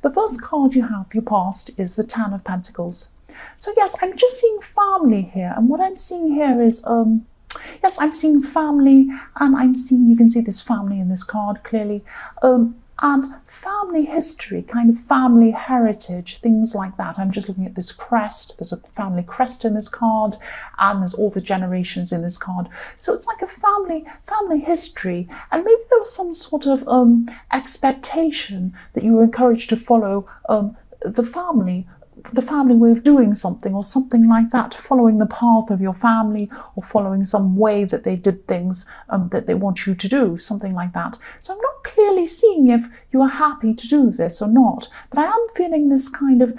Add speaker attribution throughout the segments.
Speaker 1: the first card you have, your past, is the Ten of Pentacles. So yes, I'm just seeing family here, and what I'm seeing here is yes, I'm seeing family, and I'm seeing, you can see this family in this card clearly, and family history, kind of family heritage, things like that. I'm just looking at this crest. There's a family crest in this card, and there's all the generations in this card. So it's like a family history, and maybe there was some sort of expectation that you were encouraged to follow the family way of doing something, or something like that, following the path of your family, or following some way that they did things that they want you to do, something like that. So I'm not clearly seeing if you are happy to do this or not, but I am feeling this kind of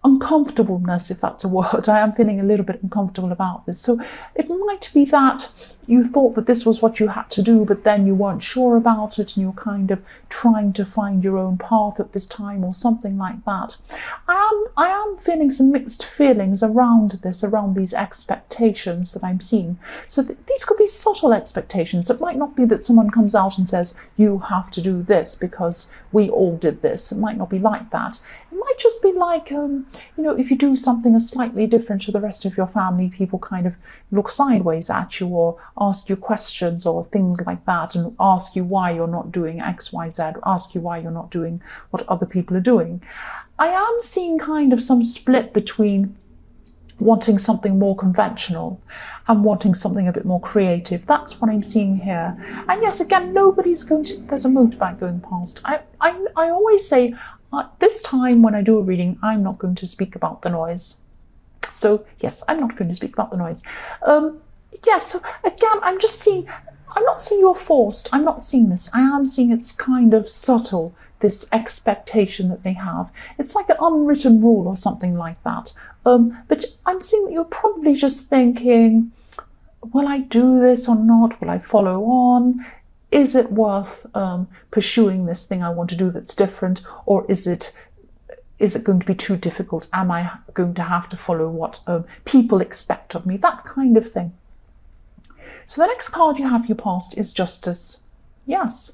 Speaker 1: uncomfortableness, if that's a word. I am feeling a little bit uncomfortable about this. So it might be that you thought that this was what you had to do, but then you weren't sure about it, and you're kind of trying to find your own path at this time, or something like that. I am feeling some mixed feelings around this, around these expectations that I'm seeing. So these could be subtle expectations. It might not be that someone comes out and says, you have to do this because we all did this. It might not be like that. It might just be like, you know, if you do something slightly different to the rest of your family, people kind of look sideways at you, or ask you questions or things like that, and ask you why you're not doing X, Y, Z, ask you why you're not doing what other people are doing. I am seeing kind of some split between wanting something more conventional and wanting something a bit more creative. That's what I'm seeing here. And yes, again, nobody's going to, there's a motorbike going past. I always say, this time when I do a reading, I'm not going to speak about the noise. So yes, I'm not going to speak about the noise. Yes, so again, I'm not seeing you're forced. I'm not seeing this. I am seeing it's kind of subtle, this expectation that they have. It's like an unwritten rule or something like that. But I'm seeing that you're probably just thinking, will I do this or not? Will I follow on? Is it worth pursuing this thing I want to do that's different, or is it going to be too difficult? Am I going to have to follow what people expect of me? That kind of thing. So the next card you have, your past, is Justice. Yes.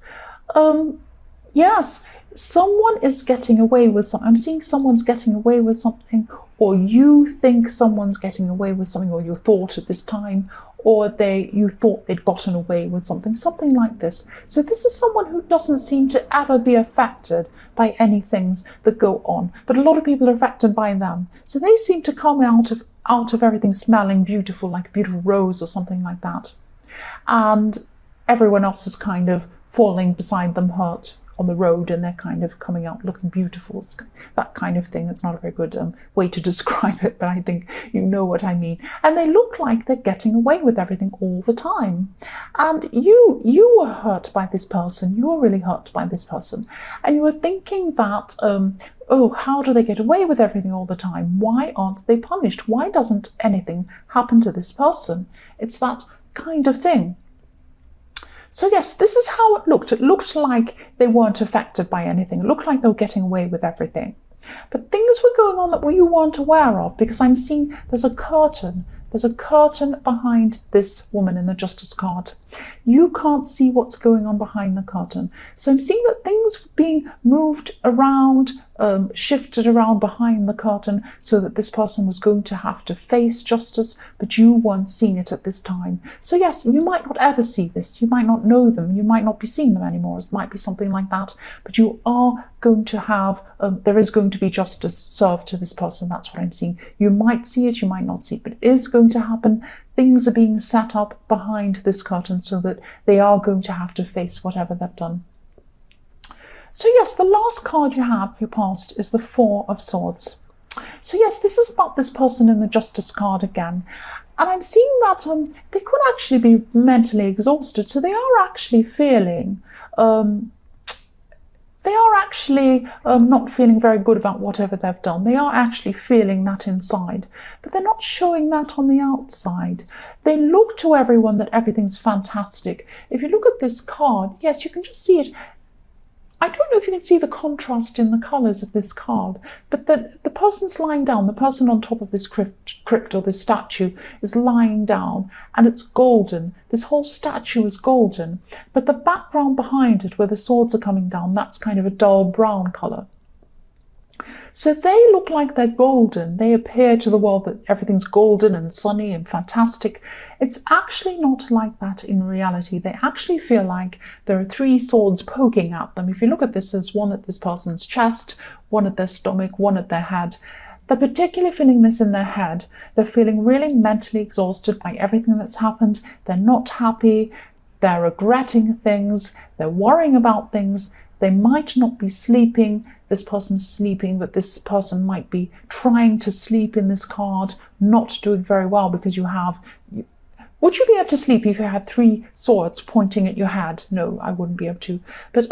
Speaker 1: Yes, someone is getting away with something. I'm seeing someone's getting away with something, or you think someone's getting away with something, or you thought at this time, or you thought they'd gotten away with something like this. So this is someone who doesn't seem to ever be affected by any things that go on, but a lot of people are affected by them. So they seem to come out of everything smelling beautiful, like a beautiful rose or something like that. And everyone else is kind of falling beside them hurt on the road, and they're kind of coming out looking beautiful. It's that kind of thing. It's not a very good way to describe it, but I think you know what I mean. And they look like they're getting away with everything all the time. And you were hurt by this person. You were really hurt by this person. And you were thinking that, oh, how do they get away with everything all the time? Why aren't they punished? Why doesn't anything happen to this person? It's that kind of thing. So yes, this is how it looked. It looked like they weren't affected by anything. It looked like they were getting away with everything. But things were going on that you weren't aware of, because I'm seeing there's a curtain. There's a curtain behind this woman in the Justice card. You can't see what's going on behind the curtain. So I'm seeing that things being moved around, shifted around behind the curtain, so that this person was going to have to face justice, but you weren't seeing it at this time. So yes, you might not ever see this. You might not know them. You might not be seeing them anymore. It might be something like that. But you are going to have, there is going to be justice served to this person. That's what I'm seeing. You might see it, you might not see it, but it is going to happen. Things are being set up behind this curtain so that they are going to have to face whatever they've done. So yes, the last card you have, your past, is the Four of Swords. So yes, this is about this person in the Justice card again. And I'm seeing that they could actually be mentally exhausted. So they are actually feeling, not feeling very good about whatever they've done. They are actually feeling that inside, but they're not showing that on the outside. They look to everyone that everything's fantastic. If you look at this card, yes, you can just see it. I don't know if you can see the contrast in the colours of this card, but the person's lying down, the person on top of this crypt or this statue is lying down, and it's golden. This whole statue is golden, but the background behind it, where the swords are coming down, that's kind of a dull brown colour. So they look like they're golden. They appear to the world that everything's golden and sunny and fantastic. It's actually not like that in reality. They actually feel like there are three swords poking at them. If you look at this, there's one at this person's chest, one at their stomach, one at their head. They're particularly feeling this in their head. They're feeling really mentally exhausted by everything that's happened. They're not happy. They're regretting things. They're worrying about things. They might not be sleeping. This person's sleeping, but this person might be trying to sleep in this card, not doing very well because you have... Would you be able to sleep if you had three swords pointing at your head? No, I wouldn't be able to. But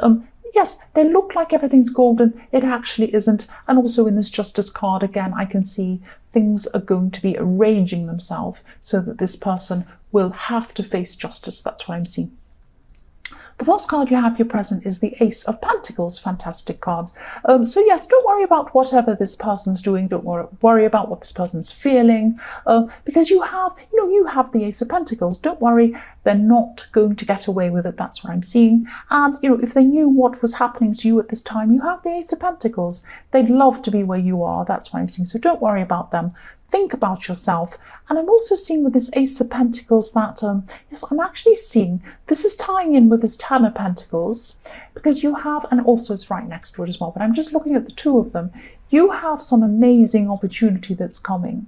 Speaker 1: yes, they look like everything's golden. It actually isn't. And also in this Justice card, again, I can see things are going to be arranging themselves so that this person will have to face justice. That's what I'm seeing. The first card you have here present is the Ace of Pentacles. Fantastic card. So yes, don't worry about whatever this person's doing. Don't worry about what this person's feeling, because you have the Ace of Pentacles. Don't worry, they're not going to get away with it. That's what I'm seeing. And if they knew what was happening to you at this time, you have the Ace of Pentacles. They'd love to be where you are. That's what I'm seeing. So don't worry about them. Think about yourself. And I'm also seeing with this Ace of Pentacles that, yes, I'm actually seeing, this is tying in with this Ten of Pentacles, because you have, and also it's right next to it as well, but I'm just looking at the two of them. You have some amazing opportunity that's coming.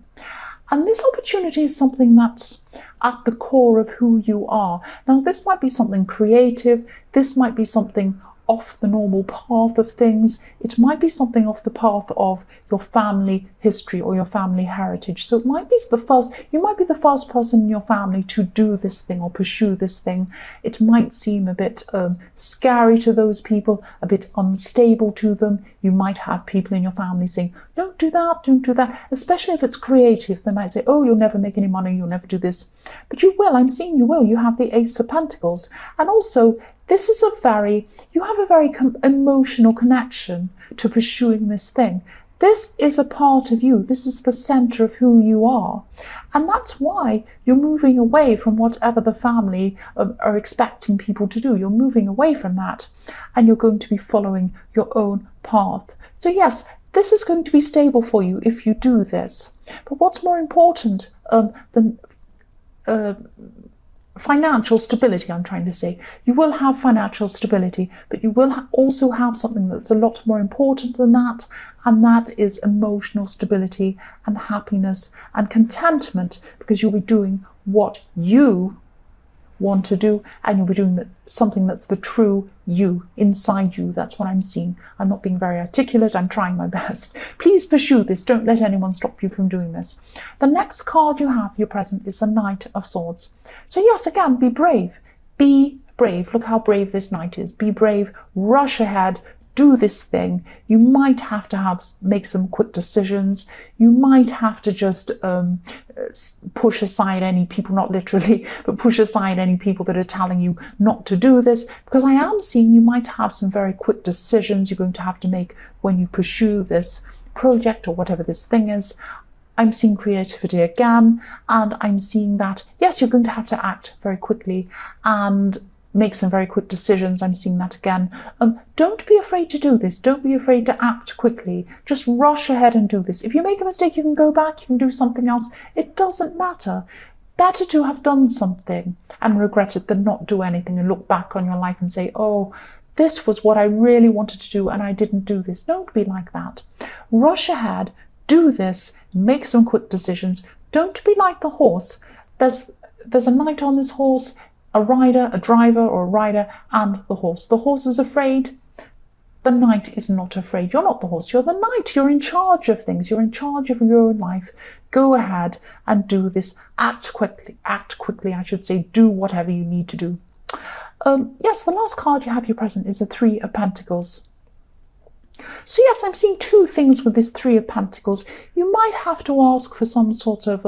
Speaker 1: And this opportunity is something that's at the core of who you are. Now, this might be something creative. This might be something off the normal path of things. It might be something off the path of your family history or your family heritage. So it might be you might be the first person in your family to do this thing or pursue this thing. It might seem a bit scary to those people, a bit unstable to them. You might have people in your family saying, don't do that, don't do that, especially if it's creative. They might say, oh, you'll never make any money, you'll never do this. But you will, I'm seeing you will. You have the Ace of Pentacles. And also, this is you have a very emotional connection to pursuing this thing. This is a part of you. This is the center of who you are. And that's why you're moving away from whatever the family are expecting people to do. You're moving away from that and you're going to be following your own path. So yes, this is going to be stable for you if you do this. But what's more important than financial stability, I'm trying to say. You will have financial stability, but you will also have something that's a lot more important than that, and that is emotional stability and happiness and contentment, because you'll be doing what you want to do, and you'll be doing something that's the true you, inside you. That's what I'm seeing. I'm not being very articulate. I'm trying my best. Please pursue this. Don't let anyone stop you from doing this. The next card you have here present is the Knight of Swords. So yes, again, be brave. Be brave. Look how brave this knight is. Be brave. Rush ahead. Do this thing. You might have to make some quick decisions. You might have to just push aside any people, not literally, but push aside any people that are telling you not to do this, because I am seeing you might have some very quick decisions you're going to have to make when you pursue this project or whatever this thing is. I'm seeing creativity again, and I'm seeing that, yes, you're going to have to act very quickly and make some very quick decisions. I'm seeing that again. Don't be afraid to do this. Don't be afraid to act quickly. Just rush ahead and do this. If you make a mistake, you can go back, you can do something else. It doesn't matter. Better to have done something and regret it than not do anything and look back on your life and say, oh, this was what I really wanted to do and I didn't do this. Don't be like that. Rush ahead, do this, make some quick decisions. Don't be like the horse. There's a knight on this horse, a rider, a driver or a rider, and the horse. The horse is afraid. The knight is not afraid. You're not the horse, you're the knight. You're in charge of things. You're in charge of your own life. Go ahead and do this. Act quickly, I should say. Do whatever you need to do. Yes, the last card you have here present is a Three of Pentacles. So yes, I'm seeing two things with this Three of Pentacles. You might have to ask for some sort of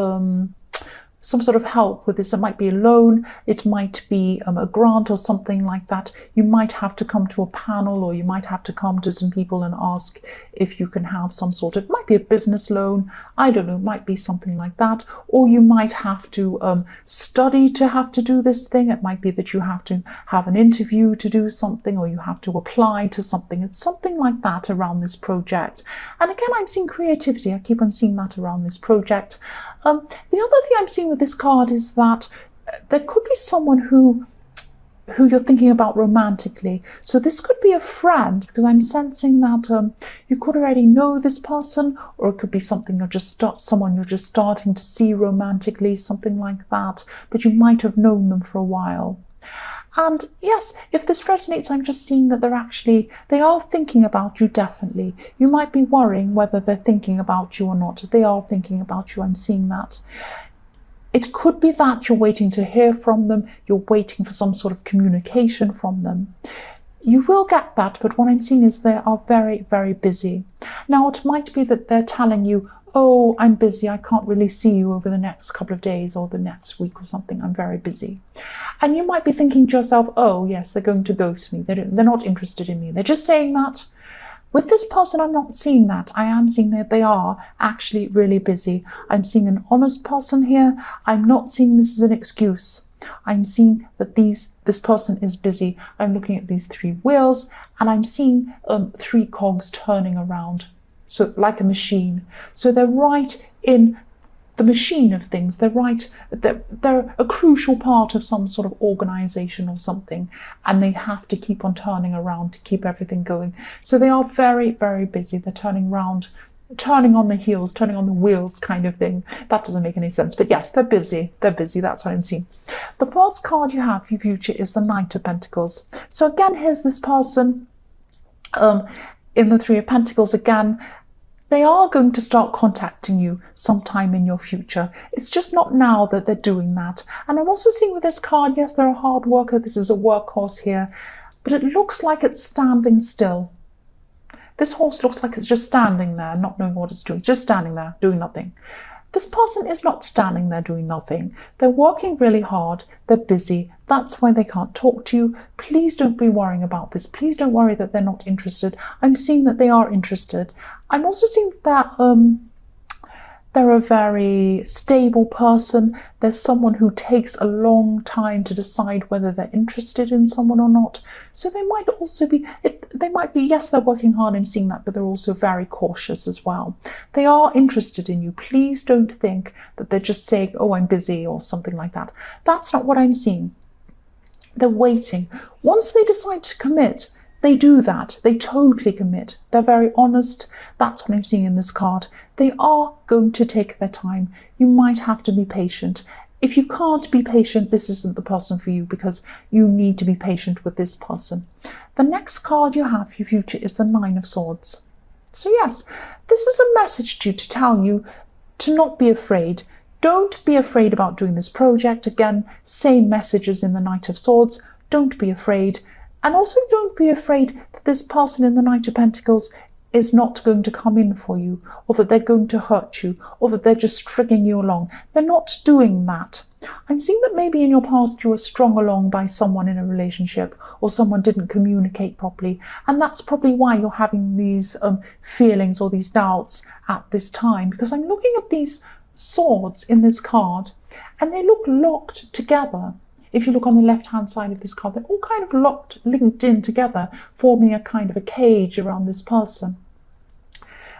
Speaker 1: some sort of help with this. It might be a loan, it might be a grant or something like that. You might have to come to a panel, or you might have to come to some people and ask if you can have some sort of, might be a business loan, I don't know, it might be something like that. Or you might have to study to have to do this thing. It might be that you have to have an interview to do something, or you have to apply to something. It's something like that around this project. And again, I'm seeing creativity. I keep on seeing that around this project. The other thing I'm seeing with this card is that there could be someone who you're thinking about romantically. So this could be a friend, because I'm sensing that you could already know this person, or it could be something someone you're just starting to see romantically, something like that, but you might have known them for a while. And yes, if this resonates, I'm just seeing that they are thinking about you, definitely. You might be worrying whether they're thinking about you or not. They are thinking about you, I'm seeing that. It could be that you're waiting to hear from them, you're waiting for some sort of communication from them. You will get that, but what I'm seeing is they are very, very busy. Now, it might be that they're telling you, oh, I'm busy, I can't really see you over the next couple of days or the next week or something, I'm very busy. And you might be thinking to yourself, oh yes, they're going to ghost me, they're not interested in me, they're just saying that. With this person, I'm not seeing that. I am seeing that they are actually really busy. I'm seeing an honest person here. I'm not seeing this as an excuse. I'm seeing that this person is busy. I'm looking at these 3 wheels, and I'm seeing 3 cogs turning around. So like a machine. So they're right in the machine of things. They're a crucial part of some sort of organization or something, and they have to keep on turning around to keep everything going. So they are very, very busy. They're turning around, turning on the heels, turning on the wheels kind of thing. That doesn't make any sense, but yes, they're busy. They're busy. That's what I'm seeing. The first card you have for your future is the Knight of Pentacles. So again, here's this person in the 3 of Pentacles again. They are going to start contacting you sometime in your future. It's just not now that they're doing that. And I'm also seeing with this card, yes, they're a hard worker. This is a workhorse here, but it looks like it's standing still. This horse looks like it's just standing there, not knowing what it's doing, just standing there, doing nothing. This person is not standing there doing nothing. They're working really hard. They're busy. That's why they can't talk to you. Please don't be worrying about this. Please don't worry that they're not interested. I'm seeing that they are interested. I'm also seeing that they're a very stable person. There's someone who takes a long time to decide whether they're interested in someone or not. So they might also be, yes, they're working hard, I'm seeing that, but they're also very cautious as well. They are interested in you. Please don't think that they're just saying, oh, I'm busy or something like that. That's not what I'm seeing. They're waiting. Once they decide to commit, they do that. They totally commit. They're very honest. That's what I'm seeing in this card. They are going to take their time. You might have to be patient. If you can't be patient, this isn't the person for you, because you need to be patient with this person. The next card you have for your future is the 9 of Swords. So yes, this is a message to you to tell you to not be afraid. Don't be afraid about doing this project. Again, same messages in the Knight of Swords. Don't be afraid. And also don't be afraid that this person in the Knight of Pentacles is not going to come in for you, or that they're going to hurt you, or that they're just stringing you along. They're not doing that. I'm seeing that maybe in your past you were strung along by someone in a relationship, or someone didn't communicate properly, and that's probably why you're having these feelings or these doubts at this time, because I'm looking at these swords in this card and they look locked together. If you look on the left-hand side of this card, they're all kind of linked in together, forming a kind of a cage around this person.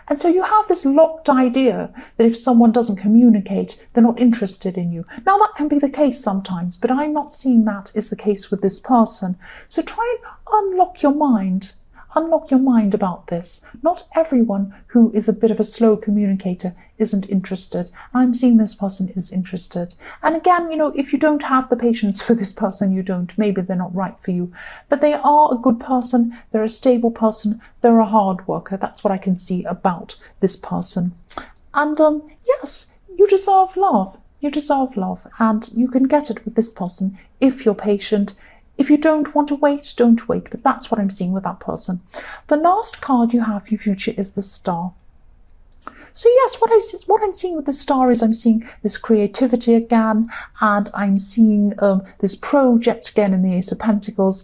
Speaker 1: And so you have this locked idea that if someone doesn't communicate, they're not interested in you. Now, that can be the case sometimes, but I'm not seeing that is the case with this person. So try and unlock your mind. Unlock your mind about this. Not everyone who is a bit of a slow communicator isn't interested. I'm seeing this person is interested. And again, if you don't have the patience for this person, you don't. Maybe they're not right for you. But they are a good person. They're a stable person. They're a hard worker. That's what I can see about this person. And yes, you deserve love. You deserve love. And you can get it with this person if you're patient. If you don't want to wait, don't wait. But that's what I'm seeing with that person. The last card you have for your future is the Star. So yes, what I'm seeing with the star is I'm seeing this creativity again, and I'm seeing this project again in the Ace of Pentacles.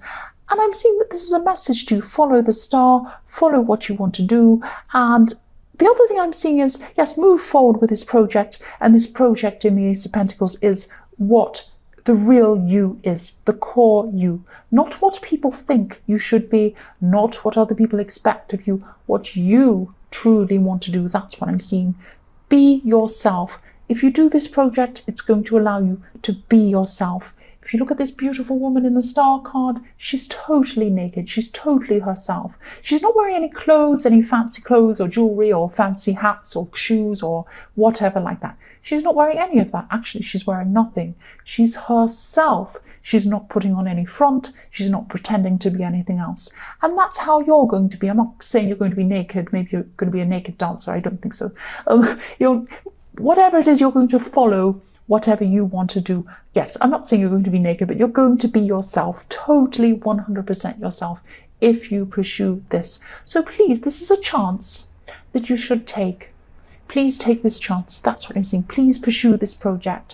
Speaker 1: And I'm seeing that this is a message to you. Follow the star, follow what you want to do. And the other thing I'm seeing is, yes, move forward with this project. And this project in the Ace of Pentacles is what the real you is, the core you. Not what people think you should be, not what other people expect of you, what you truly want to do. That's what I'm seeing. Be yourself. If you do this project, it's going to allow you to be yourself. If you look at this beautiful woman in the star card, she's totally naked. She's totally herself. She's not wearing any clothes, any fancy clothes or jewelry or fancy hats or shoes or whatever like that. She's not wearing any of that. Actually, she's wearing nothing. She's herself. She's not putting on any front. She's not pretending to be anything else. And that's how you're going to be. I'm not saying you're going to be naked. Maybe you're going to be a naked dancer. I don't think so. Whatever it is, you're going to follow whatever you want to do. Yes, I'm not saying you're going to be naked, but you're going to be yourself, totally 100% yourself, if you pursue this. So please, this is a chance that you should take. Please take this chance. That's what I'm saying. Please pursue this project.